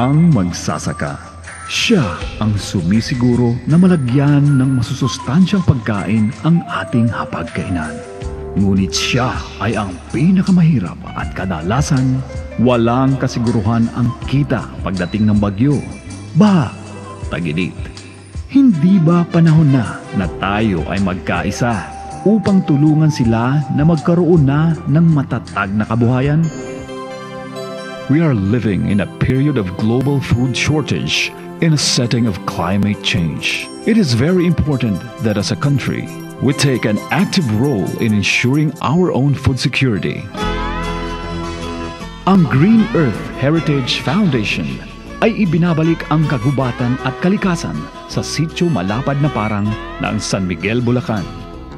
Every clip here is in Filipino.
Ang magsasaka. Siya ang sumisiguro na malagyan ng masusustansyang pagkain ang ating hapagkainan. Ngunit siya ay ang pinakamahirap at kadalasan walang kasiguruhan ang kita pagdating ng bagyo, baha, tag-init. Hindi ba panahon na tayo ay magkaisa upang tulungan sila na magkaroon na ng matatag na kabuhayan? We are living in a period of global food shortage in a setting of climate change. It is very important that as a country, we take an active role in ensuring our own food security. Ang Green Earth Heritage Foundation ay ibinabalik ang kagubatan at kalikasan sa sitio Malapad na Parang ng San Miguel, Bulacan.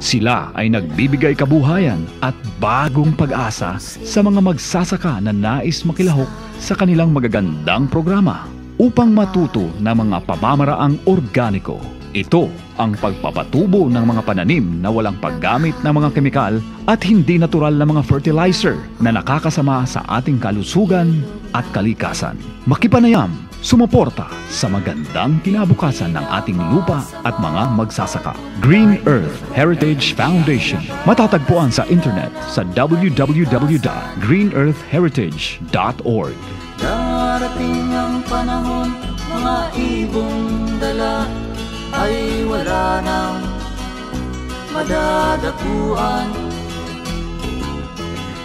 Sila ay nagbibigay kabuhayan at bagong pag-asa sa mga magsasaka na nais makilahok sa kanilang magagandang programa upang matuto ng mga pamamaraang organiko. Ito ang pagpapatubo ng mga pananim na walang paggamit ng mga kemikal at hindi natural na mga fertilizer na nakakasama sa ating kalusugan at kalikasan. Makipanayam, sumuporta sa magandang kinabukasan ng ating lupa at mga magsasaka. Green Earth Heritage Foundation. Matatagpuan sa internet sa www.greenearthheritage.org. Darating ang panahon, mga ibong dala ay wala nang madadapuan.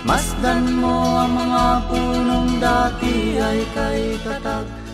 Masdan mo ang mga punong dati ay kay tatag.